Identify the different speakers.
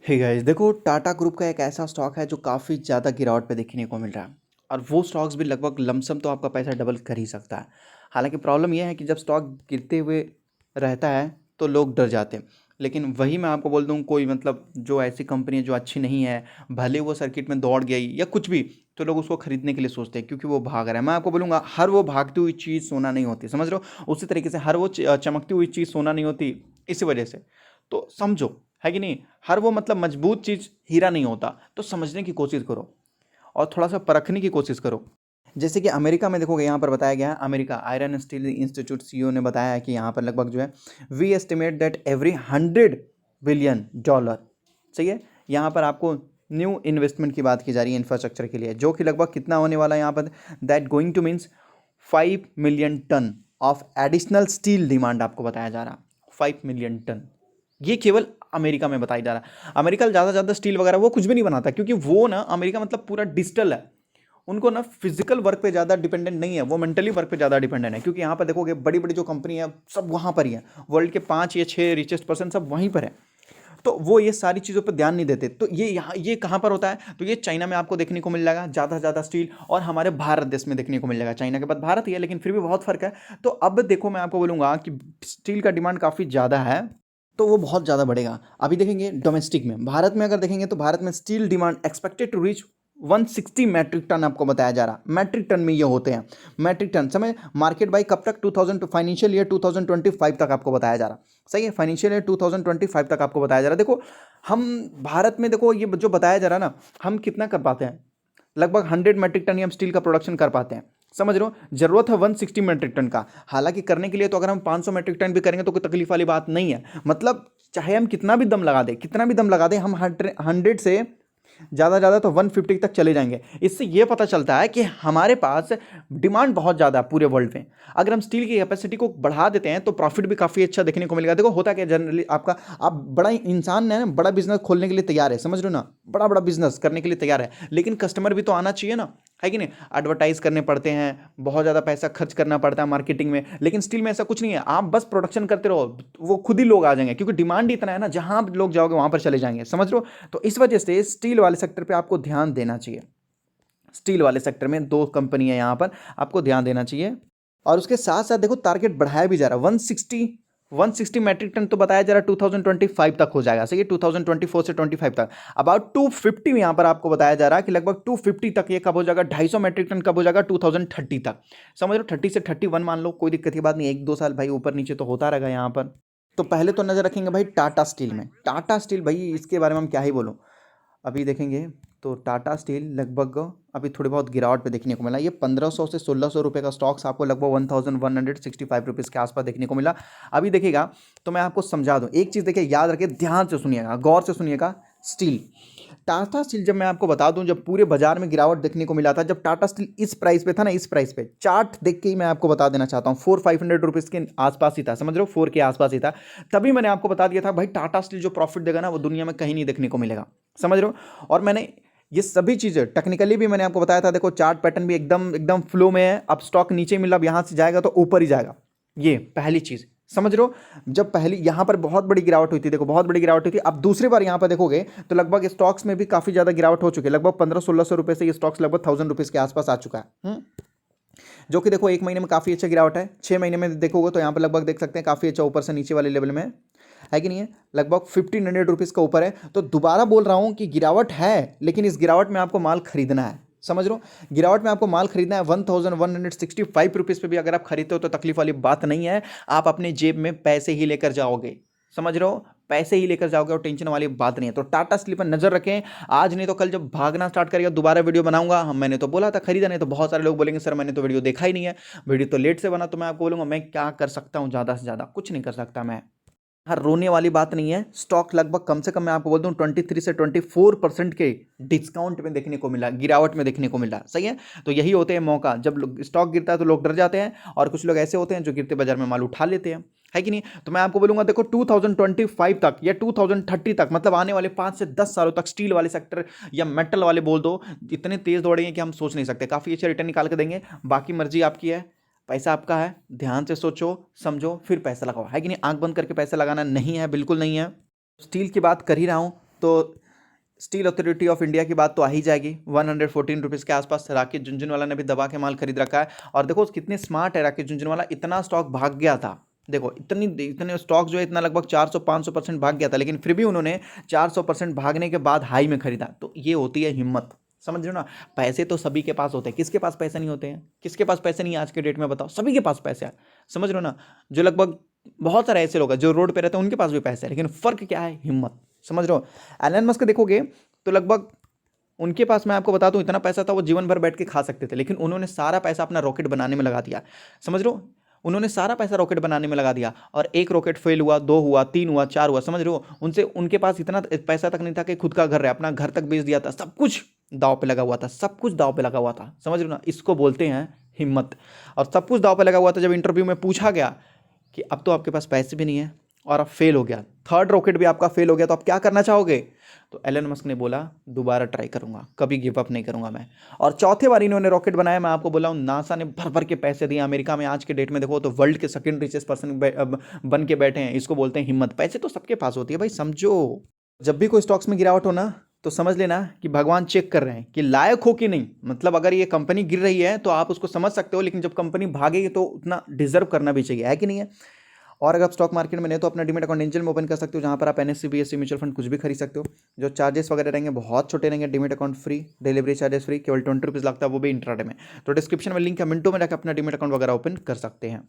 Speaker 1: Hey guys, देखो Tata group का एक ऐसा स्टॉक है जो काफ़ी ज़्यादा गिरावट पे देखने को मिल रहा है। और वो स्टॉक्स भी लगभग लमसम तो आपका पैसा डबल कर ही सकता है। हालांकि प्रॉब्लम यह है कि जब स्टॉक गिरते हुए रहता है तो लोग डर जाते हैं। लेकिन वही मैं आपको बोल दूं, कोई मतलब जो ऐसी कंपनी है जो अच्छी नहीं है, भले वो सर्किट में दौड़ गई या कुछ भी, तो लोग उसको खरीदने के लिए सोचते हैं क्योंकि वो भाग रहा है। मैं आपको बोलूँगा, हर वो भागती हुई चीज़ सोना नहीं होती, समझ रहे हो? उसी तरीके से हर वो चमकती हुई चीज़ सोना नहीं होती। इसी वजह से तो समझो, है कि नहीं? हर वो मतलब मजबूत चीज़ हीरा नहीं होता। तो समझने की कोशिश करो और थोड़ा-सा परखने की कोशिश करो। जैसे कि अमेरिका में देखोगे, यहाँ पर बताया गया है, America iron steel institute CEO ने बताया है कि यहाँ पर लगभग जो है, we estimate that every 100 billion dollar, सही है? यहाँ पर आपको न्यू इन्वेस्टमेंट की बात की जा रही है इंफ्रास्ट्रक्चर के लिए, जो कि लगभग कितना होने वाला है यहाँ पर, that going to means 5 million ton of additional steel demand आपको बताया जा रहा है। 5 मिलियन टन, ये केवल अमेरिका में बताया जा रहा है। अमेरिका ज़्यादा से ज़्यादा स्टील वगैरह वो कुछ भी नहीं बनाता, क्योंकि वो ना, अमेरिका मतलब पूरा डिजिटल है। उनको ना फिजिकल वर्क पे ज़्यादा डिपेंडेंट नहीं है, वो मेंटली वर्क पे ज़्यादा डिपेंडेंट है। क्योंकि यहाँ पर देखोगे, बड़ी बड़ी जो कंपनी है सब वहाँ पर ही है। वर्ल्ड के 5 या 6 रिचेस्ट पर्सन सब वहीं पर है। तो वो ये सारी चीज़ों पर ध्यान नहीं देते। तो ये यहाँ, ये कहाँ पर होता है? तो ये चाइना में आपको देखने को मिल जाएगा ज़्यादा से ज़्यादा स्टील, और हमारे भारत देश में देखने को मिल जाएगा। चाइना के बाद भारत ही है, लेकिन फिर भी बहुत फर्क है। तो अब देखो, मैं आपको बोलूँगा कि स्टील का डिमांड काफ़ी ज़्यादा है, तो वो बहुत ज़्यादा बढ़ेगा। अभी देखेंगे डोमेस्टिक में, भारत में अगर देखेंगे तो भारत में steel demand expected to reach 160 metric ton आपको बताया जा रहा। मैट्रिक टन में ये होते हैं, मैट्रिक टन समय मार्केट बाई कब तक? 2000 फाइनेंशियल ईयर 2025 तक आपको बताया जा रहा। सही है, फाइनेंशियल ईयर 2025 तक आपको बताया जा रहा। देखो, हम भारत में देखो, ये जो बताया जा रहा ना, हम कितना कर पाते हैं? लगभग 100 मैट्रिक टन ही हम स्टील का प्रोडक्शन कर पाते हैं, समझ रहे हो? जरूरत है 160 मैट्रिक टन का। हालांकि करने के लिए तो अगर हम 500 मैट्रिक टन भी करेंगे तो कोई तकलीफ वाली बात नहीं है। मतलब चाहे हम कितना भी दम लगा दें, कितना भी दम लगा दें, हम 100 से ज़्यादा तो 150 तक चले जाएंगे। इससे ये पता चलता है कि हमारे पास डिमांड बहुत ज़्यादा है पूरे वर्ल्ड में। अगर हम स्टील की कैपेसिटी को बढ़ा देते हैं तो प्रॉफिट भी काफ़ी अच्छा देखने को मिलेगा। देखो होता क्या जनरली, आपका, आप बड़ा इंसान है, बड़ा बिजनेस खोलने के लिए तैयार है, समझ रहे हो ना? बड़ा बड़ा बिजनेस करने के लिए तैयार है, लेकिन कस्टमर भी तो आना चाहिए ना, है कि नहीं? एडवर्टाइज करने पड़ते हैं, बहुत ज़्यादा पैसा खर्च करना पड़ता है मार्केटिंग में। लेकिन स्टील में ऐसा कुछ नहीं है, आप बस प्रोडक्शन करते रहो, वो खुद ही लोग आ जाएंगे, क्योंकि डिमांड ही इतना है ना, जहां लोग जाओगे वहां पर चले जाएंगे, समझ रहे हो? तो इस वजह से स्टील वाले सेक्टर पे आपको ध्यान देना चाहिए। स्टील वाले सेक्टर में दो कंपनी है यहाँ पर, आपको ध्यान देना चाहिए। और उसके साथ साथ देखो, टारगेट बढ़ाया भी जा रहा है। 160 मैट्रिक टन तो बताया जा रहा है 2025 तक हो जाएगा, सही है? 2024 से 25 तक अबाउट 250 यहाँ पर आपको बताया जा रहा है कि लगभग 250 तक ये कब हो जाएगा? 250 मैट्रिक टन कब हो जाएगा? 2030 तक, समझ लो। 30 से 31 मान लो, कोई दिक्कत की बात नहीं, 1-2 साल भाई ऊपर नीचे तो होता रहेगा यहाँ पर। तो पहले तो नजर रखेंगे भाई टाटा स्टील में। टाटा स्टील भाई, इसके बारे में हम क्या ही बोलूं। अभी देखेंगे तो टाटा स्टील लगभग अभी थोड़ी बहुत गिरावट पे देखने को मिला। ये 1500 से 1600 रुपये का स्टॉक्स आपको लगभग 1165 रुपीज़ के आसपास देखने को मिला। अभी देखिएगा, तो मैं आपको समझा दूं एक चीज़, देखिए याद रखिए, ध्यान से सुनिएगा, गौर से सुनिएगा। स्टील, टाटा स्टील, जब मैं आपको बता दूं, जब पूरे बाजार में गिरावट देखने को मिला था, जब टाटा स्टील इस प्राइस पे था ना, इस प्राइस पे, चार्ट देख के ही मैं आपको बता देना चाहता हूँ, 400-500 रुपीज़ के आसपास ही था, समझ रहे हो? 4 के आसपास ही था। तभी मैंने आपको बता दिया था भाई, टाटा स्टील जो प्रॉफिट देगा ना, वो दुनिया में कहीं नहीं देखने को मिलेगा, समझ रहे हो? और मैंने ये सभी चीज़ें टेक्निकली भी मैंने आपको बताया था। देखो चार्ट पैटर्न भी एकदम एकदम फ्लो में है। अब स्टॉक नीचे मिला, अब यहाँ से जाएगा तो ऊपर ही जाएगा, ये पहली चीज़, समझ रहे हो? जब पहली यहाँ पर बहुत बड़ी गिरावट हुई थी, देखो बहुत बड़ी गिरावट हुई थी, अब दूसरी बार यहाँ पर देखोगे तो लगभग स्टॉक्स में भी काफ़ी ज़्यादा गिरावट हो चुकी है। लगभग 1500-1600 रुपये से ये स्टॉक्स लगभग 1000 रुपीज़ के आसपास आ चुका है। जो कि देखो 1 महीने में काफ़ी अच्छा गिरावट है। 6 महीने में देखोगे तो यहाँ पर लगभग देख सकते हैं काफ़ी अच्छा ऊपर से नीचे वाले लेवल में है कि नहीं है? लगभग 1500 रुपीज़ का ऊपर है। तो दोबारा बोल रहा हूँ कि गिरावट है, लेकिन इस गिरावट में आपको माल खरीदना है, समझ रहे हो? गिरावट में आपको माल खरीदना है। 1165 रुपीज़ पे भी अगर आप खरीदते हो तो तकलीफ वाली बात नहीं है। आप अपने जेब में पैसे ही लेकर जाओगे, समझ रहे हो? पैसे ही लेकर जाओगे और टेंशन वाली बात नहीं है। तो टाटा स्टील पर नजर रखें, आज नहीं तो कल जब भागना स्टार्ट करेगा दोबारा वीडियो बनाऊंगा। हम, मैंने तो बोला था खरीदा, नहीं तो बहुत सारे लोग बोलेंगे सर मैंने तो वीडियो देखा ही नहीं है, वीडियो तो लेट से बना। तो मैं आपको बोलूंगा, मैं क्या कर सकता हूं? ज़्यादा से ज़्यादा कुछ नहीं कर सकता मैं। हाँ, रोने वाली बात नहीं है। स्टॉक लगभग कम से कम मैं आपको बोल दूं 23 से 24% के डिस्काउंट में देखने को मिला, गिरावट में देखने को मिला, सही है? तो यही होते हैं मौका, जब स्टॉक गिरता है तो लोग डर जाते हैं, और कुछ लोग ऐसे होते हैं जो गिरते बाजार में माल उठा लेते हैं, है कि नहीं? तो मैं आपको बोलूंगा, देखो 2025 तक या 2030 तक, मतलब आने वाले 5 से 10 सालों तक स्टील वाले सेक्टर या मेटल वाले बोल दो, इतने तेज दौड़ेंगे कि हम सोच नहीं सकते। काफ़ी अच्छे रिटर्न निकाल के देंगे। बाकी मर्जी आपकी है, पैसा आपका है, ध्यान से सोचो समझो फिर पैसा लगाओ, है कि नहीं? आंख बंद करके पैसा लगाना नहीं है, बिल्कुल नहीं है। स्टील की बात कर ही रहा हूँ, तो स्टील अथॉरिटी ऑफ इंडिया की बात तो आ ही जाएगी। 114 रुपीज़ के आसपास राकेश झुनझुनवाला ने भी दबा के माल खरीद रखा है। और देखो कितने स्मार्ट है राकेश झुनझुनवाला, इतना स्टॉक भाग गया था, देखो इतने स्टॉक जो है इतना लगभग 400-500% भाग गया था, लेकिन फिर भी उन्होंने 400% भागने के बाद हाई में खरीदा। तो ये होती है हिम्मत, समझ रहे हो ना। पैसे तो सभी के पास होते हैं, किसके पास पैसे नहीं होते हैं? किसके पास पैसे नहीं है आज के डेट में, बताओ? सभी के पास पैसे हैं, समझ रहे हो ना। जो लगभग बहुत सारे ऐसे लोग हैं जो रोड पे रहते हैं, उनके पास भी पैसे हैं, लेकिन फर्क क्या है? हिम्मत, समझ रहे हो। एलन मस्क देखोगे तो लगभग उनके पास, मैं आपको बता दूं, इतना पैसा था वो जीवन भर बैठ के खा सकते थे, लेकिन उन्होंने सारा पैसा अपना रॉकेट बनाने में लगा दिया, समझ रहे हो। उन्होंने सारा पैसा रॉकेट बनाने में लगा दिया, और एक रॉकेट फेल हुआ, 2 हुआ, 3 हुआ, 4 हुआ, समझ रहे हो। उनके पास इतना पैसा तक नहीं था कि खुद का घर रहे, अपना घर तक बेच दिया था, सब कुछ दाव पे लगा हुआ था, सब कुछ दाव पे लगा हुआ था, समझ रहे हो ना। इसको बोलते हैं हिम्मत। और सब कुछ दाव पे लगा हुआ था। जब इंटरव्यू में पूछा गया कि अब तो आपके पास पैसे भी नहीं है और अब फेल हो गया, थर्ड रॉकेट भी आपका फेल हो गया, तो आप क्या करना चाहोगे? तो एलन मस्क ने बोला दोबारा ट्राई करूंगा, कभी गिव अप नहीं करूंगा मैं। और चौथे बार इन्होंने रॉकेट बनाया। मैं आपको बोला हूं, नासा ने भर भर के पैसे दिए। अमेरिका में आज के डेट में देखो तो वर्ल्ड के सेकंड रिचेस्ट पर्सन बन के बैठे हैं। इसको बोलते हैं हिम्मत। पैसे तो सबके पास होती है भाई, समझो। जब भी कोई स्टॉक्स में गिरावट हो ना, तो समझ लेना कि भगवान चेक कर रहे हैं कि लायक हो कि नहीं। मतलब अगर ये कंपनी गिर रही है तो आप उसको समझ सकते हो, लेकिन जब कंपनी भागेगी तो उतना डिजर्व करना भी चाहिए, है कि नहीं है। और अगर आप स्टॉक मार्केट में नहीं तो अपना डीमेट अकाउंट एंजल में ओपन कर सकते हो, जहां पर आप एनएससी बीएससी म्यूचुअल फंड कुछ भी खरीद सकते हो। जो चार्जेस वगैरह रहेंगे बहुत छोटे रहेंगे, demat account free, delivery charges free, केवल 20 रुपीज़ लगता है, वो भी इंट्राडे में। तो डिस्क्रिप्शन में लिंक है, मिनटों में जाकर अपना डीमेट अकाउंट वगैरह ओपन कर सकते हैं।